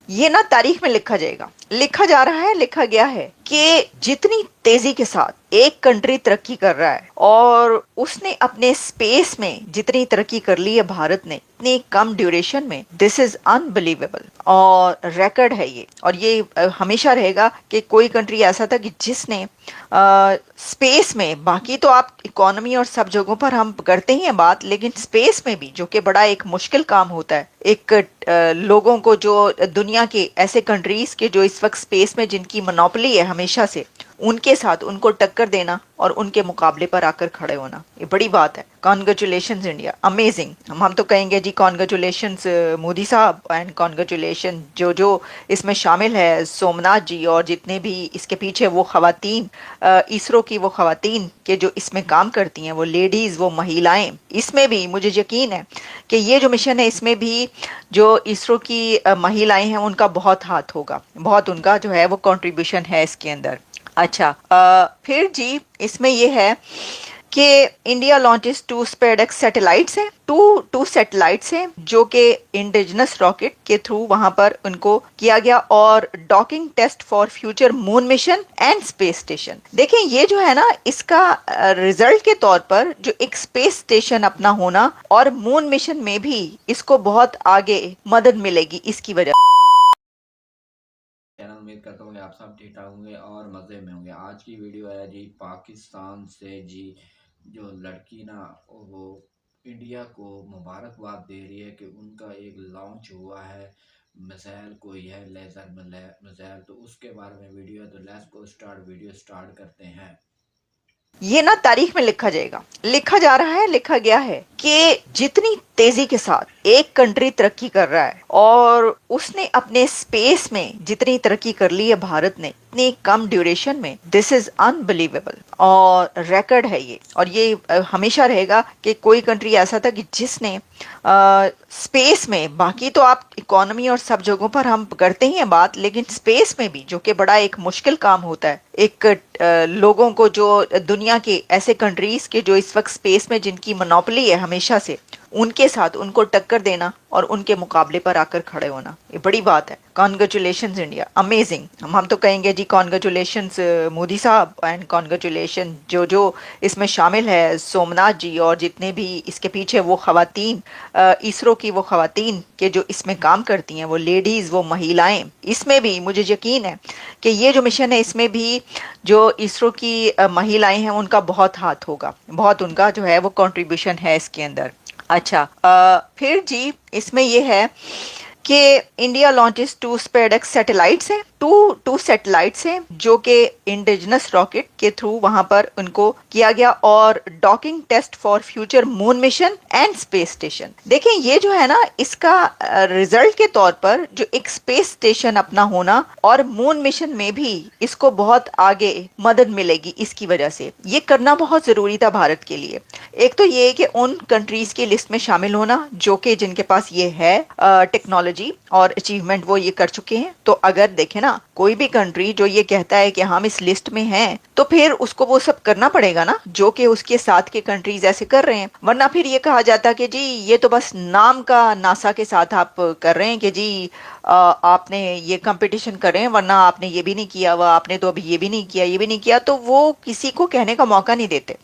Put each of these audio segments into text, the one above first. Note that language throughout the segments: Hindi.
ये ना तारीख में लिखा जाएगा, लिखा जा रहा है, लिखा गया है कि जितनी तेजी के साथ एक कंट्री तरक्की कर रहा है और उसने अपने स्पेस में जितनी तरक्की कर ली है भारत ने इतनी कम ड्यूरेशन में, दिस इज अनबिलीवेबल और रिकॉर्ड है ये। और ये हमेशा रहेगा कि कोई कंट्री ऐसा था कि जिसने स्पेस में, बाकी तो आप इकोनॉमी और सब जगहों पर हम करते ही हैं बात, लेकिन स्पेस में भी जो कि बड़ा एक मुश्किल काम होता है, एक लोगों को जो दुनिया के ऐसे कंट्रीज के जो इस वक्त स्पेस में जिनकी मोनोपोली है हमेशा से, उनके साथ उनको टक्कर देना और उनके मुकाबले पर आकर खड़े होना, ये बड़ी बात है। Congratulation India, amazing. हम तो कहेंगे जी कॉन्ग्रेचुलेशन मोदी साहब एंड कॉन्ग्रेचुलेशन जो इसमें शामिल है, सोमनाथ जी और जितने भी इसके पीछे वो खवातीन, इसरो की वो खवातीन के जो इसमें काम करती हैं, वो लेडीज, वो महिलाएं, इसमें भी मुझे यकीन है कि ये जो मिशन है इसमें भी जो इसरो की महिलाएं हैं उनका बहुत हाथ होगा, बहुत उनका जो है वो कंट्रीब्यूशन है इसके अंदर। अच्छा, फिर जी इसमें ये है कि India launches two SpaceX satellites हैं, टू सैटेलाइट्स हैं जो कि इंडिजिनस रॉकेट के थ्रू वहां पर उनको किया गया, और docking test for future moon mission and space station. देखें ये जो है ना, इसका रिजल्ट के तौर पर जो एक स्पेस स्टेशन अपना होना और मून मिशन में भी इसको बहुत आगे मदद मिलेगी इसकी वजह। चैनल उम्मीद करता हूँ कि आप सब ठीक ठाक होंगे और मज़े में होंगे। आज की वीडियो है जी पाकिस्तान से जी, जो लड़की ना वो इंडिया को मुबारकबाद दे रही है कि उनका एक लॉन्च हुआ है मिसाइल, कोई है लेज़र मिसाइल, तो उसके बारे में वीडियो है। तो let's go start, video start करते हैं। ये ना तारीख में लिखा जाएगा, लिखा जा रहा है, लिखा गया है कि जितनी तेजी के साथ एक कंट्री तरक्की कर रहा है और उसने अपने स्पेस में जितनी तरक्की कर ली है भारत ने इतनी कम ड्यूरेशन में, दिस इज अनबिलीवेबल और रिकॉर्ड है ये। और ये हमेशा रहेगा कि कोई कंट्री ऐसा था कि जिसने स्पेस में, बाकी तो आप इकोनॉमी और सब जगहों पर हम करते ही हैं बात, लेकिन स्पेस में भी जो कि बड़ा एक मुश्किल काम होता है, एक लोगों को जो दुनिया के ऐसे कंट्रीज के जो इस वक्त स्पेस में जिनकी मोनोपोली है हमेशा से, उनके साथ उनको टक्कर देना और उनके मुकाबले पर आकर खड़े होना, ये बड़ी बात है। Congratulation India, amazing. हम तो कहेंगे जी कॉन्ग्रेचुलेशन मोदी साहब एंड कॉन्ग्रेचुलेशन जो इसमें शामिल है, सोमनाथ जी और जितने भी इसके पीछे वो खवातीन, इसरो की वो खवातीन के जो इसमें काम करती हैं, वो लेडीज, वो महिलाएं, इसमें भी मुझे यकीन है कि ये जो मिशन है इसमें भी जो इसरो की महिलाएं हैं उनका बहुत हाथ होगा, बहुत उनका जो है वो कंट्रीब्यूशन है इसके अंदर। अच्छा, फिर जी इसमें ये है कि India launches two SpaceX satellites हैं, टू सैटेलाइट्स हैं जो कि इंडिजिनस रॉकेट के थ्रू वहां पर उनको किया गया, और docking test for future moon mission and space station. देखें ये जो है ना, इसका रिजल्ट के तौर पर जो एक स्पेस स्टेशन अपना होना और मून मिशन में भी इसको बहुत आगे मदद मिलेगी इसकी वजह से, ये करना बहुत जरूरी था भारत के लिए। एक तो ये कि उन कंट्रीज की लिस्ट में शामिल होना जो कि जिनके पास ये है टेक्नोलॉजी और अचीवमेंट, वो ये कर चुके हैं। तो अगर देखें ना, कोई भी कंट्री जो ये कहता है कि हम इस लिस्ट में हैं, तो फिर उसको वो सब करना पड़ेगा ना जो कि उसके साथ के कंट्रीज ऐसे कर रहे हैं, वरना फिर ये कहा जाता कि जी ये तो बस नाम का नासा के साथ आप कर रहे हैं कि जी आपने ये कंपटीशन कर रहे हैं, वरना आपने ये भी नहीं किया हुआ, आपने तो अभी ये भी नहीं किया, ये भी नहीं किया, तो वो किसी को कहने का मौका नहीं देते।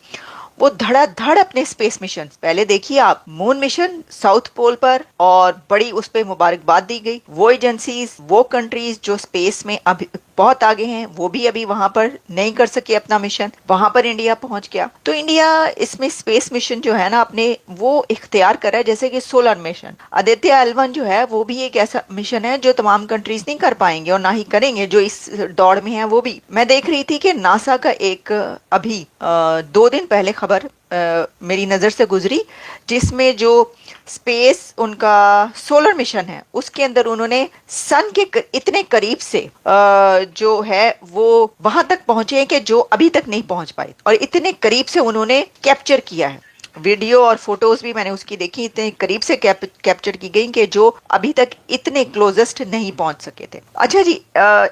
वो धड़ाधड़ अपने स्पेस मिशन, पहले देखिए आप मून मिशन साउथ पोल पर, और बड़ी उस पे मुबारकबाद दी गई। वो एजेंसीज, वो कंट्रीज जो स्पेस में अभी बहुत आगे हैं, वो भी अभी वहां पर नहीं कर सके अपना मिशन, वहां पर इंडिया पहुंच गया। तो इंडिया इसमें स्पेस मिशन जो है ना अपने वो इख्तियार कर रहा है, जैसे कि सोलर मिशन आदित्य L1 जो है, वो भी एक ऐसा मिशन है जो तमाम कंट्रीज नहीं कर पाएंगे और ना ही करेंगे जो इस दौड़ में है। वो भी मैं देख रही थी कि नासा का एक अभी 2 दिन पहले खबर मेरी नजर से गुजरी, जिसमें जो स्पेस उनका सोलर मिशन है उसके अंदर उन्होंने सन के इतने करीब से जो है वो वहां तक पहुंचे हैं कि जो अभी तक नहीं पहुंच पाए, और इतने करीब से उन्होंने कैप्चर किया है। वीडियो और फोटोज भी मैंने उसकी देखी, इतने करीब से कैप्चर की गई कि जो अभी तक इतने क्लोजेस्ट नहीं पहुंच सके थे। अच्छा जी,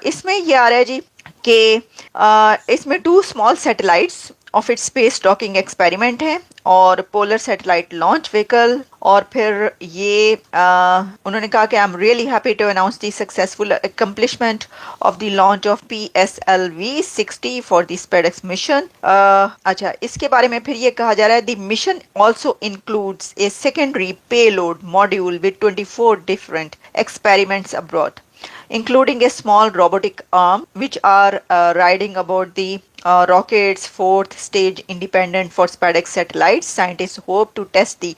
इसमें ये आ रहा है जी कि इसमें 2 small satellites of its space docking experiment है, और पोलर सैटेलाइट लॉन्च व्हीकल। और फिर ये उन्होंने कहा कि I am really happy to announce the successful accomplishment of the launch of PSLV-60 for the SpaDeX mission. अच्छा, इसके बारे में फिर ये कहा जा रहा है the mission also includes a secondary payload module with 24 different experiments abroad, including a small robotic arm, which are riding aboard the rocket's fourth stage independent for SpaceX satellites. Scientists hope to test the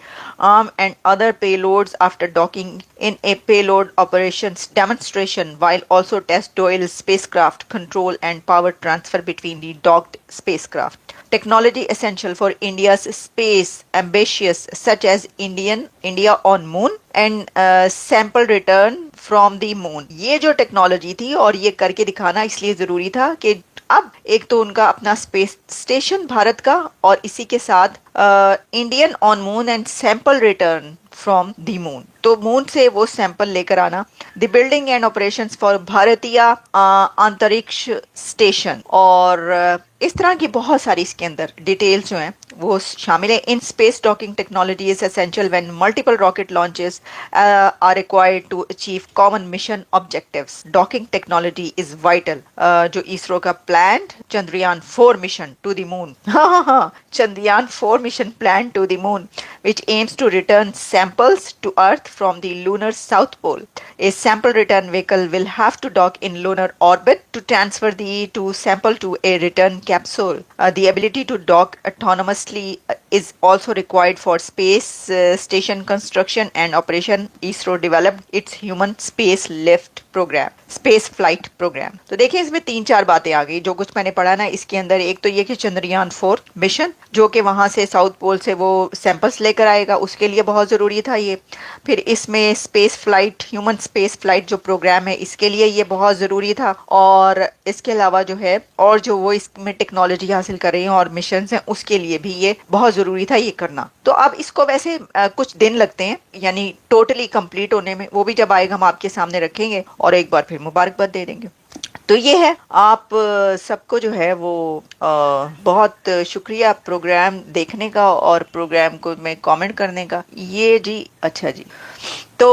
arm and other payloads after docking in a payload operations demonstration, while also test dual spacecraft control and power transfer between the docked spacecraft. Technology essential for India's space ambitions such as India on moon and sample return from the moon. ये जो टेक्नोलॉजी थी और ये करके दिखाना इसलिए जरूरी था कि अब एक तो उनका अपना स्पेस स्टेशन भारत का, और इसी के साथ Indian on moon and sample return from the moon, तो मून से वो सैंपल लेकर आना। The building and operations for भारतीय अंतरिक्ष स्टेशन, और इस तरह की बहुत सारी इसके अंदर डिटेल्स जो हैं वो शामिल है। In space docking technology is essential when multiple rocket launches are required to achieve common mission objectives. Docking technology is vital. जो इसरो का planned Chandrayaan 4 mission to the moon, हाँ, Chandrayaan 4 mission plan to the moon which aims to return samples to Earth from the lunar south pole. A sample return vehicle will have to dock in lunar orbit to transfer the sample to a return capsule. The ability to dock autonomously is also required for space station construction and operation. ISRO developed its human space lift program, space flight program. तो देखिए इसमें 3-4 बातें आ गई जो कुछ मैंने पढ़ा ना इसके अंदर। एक तो ये कि चंद्रयान 4 मिशन जो कि वहां से साउथ पोल से वो सैंपल्स लेकर आएगा, उसके लिए बहुत जरूरी था ये। फिर इसमें space flight, human space flight जो प्रोग्राम है, इसके लिए ये बहुत जरूरी था। और इसके अलावा जो है और जो वो इसमें टेक्नोलॉजी हासिल कर रही हैं और मिशन हैं, उसके लिए भी ये बहुत जरूरी था ये करना। तो अब इसको वैसे कुछ दिन लगते हैं यानी टोटली कंप्लीट होने में, वो भी जब आएगा हम आपके सामने रखेंगे और एक बार फिर मुबारकबाद दे देंगे। तो ये है, आप सबको जो है वो बहुत शुक्रिया प्रोग्राम देखने का और प्रोग्राम को में कमेंट करने का। ये जी, अच्छा जी। तो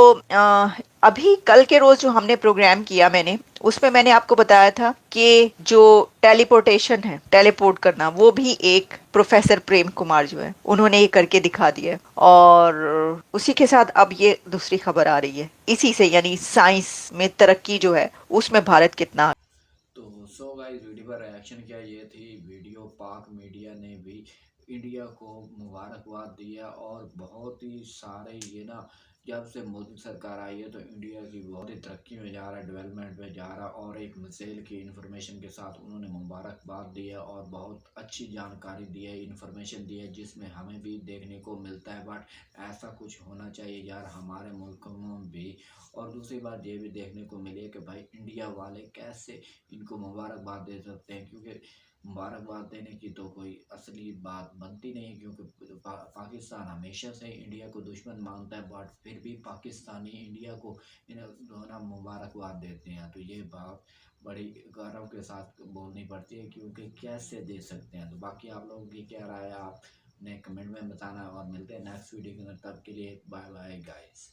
अभी कल के रोज जो हमने प्रोग्राम किया मैंने, उसमें मैंने आपको बताया था कि जो टेलीपोर्टेशन है, टेलीपोर्ट करना, वो भी एक प्रोफेसर प्रेम कुमार जो है उन्होंने ये करके दिखा दिया है। और उसी के साथ अब ये दूसरी खबर आ रही है इसी से, यानी साइंस में तरक्की जो है उसमें भारत कितना। तो सो गाइस, वीडियो पर रिएक्शन क्या ये थी वीडियो। पाक मीडिया ने भी इंडिया को मुबारकबाद दिया और बहुत ही सारे ये ना, जब से मोदी सरकार आई है तो इंडिया की बहुत ही तरक्की में जा रहा है, डेवलपमेंट में जा रहा है। और एक मिसाइल की इन्फॉर्मेशन के साथ उन्होंने मुबारकबाद दी है और बहुत अच्छी जानकारी दी है, इन्फॉर्मेशन दी है, जिसमें हमें भी देखने को मिलता है। बट ऐसा कुछ होना चाहिए यार हमारे मुल्क में भी। और दूसरी बात ये भी देखने को मिली है कि भाई इंडिया वाले कैसे इनको मुबारकबाद दे सकते हैं, क्योंकि मुबारकबाद देने की तो कोई असली बात बनती नहीं, क्योंकि पाकिस्तान हमेशा से इंडिया को दुश्मन मानता है। बट फिर भी पाकिस्तानी इंडिया को दोनों मुबारकबाद देते हैं, तो ये बात बड़ी गौरव के साथ बोलनी पड़ती है, क्योंकि कैसे दे सकते हैं। तो बाकी आप लोगों की क्या राय है, आप ने कमेंट में बताना। और मिलते हैं नेक्स्ट वीडियो के अंदर, तब के लिए बाय बाय गाइस।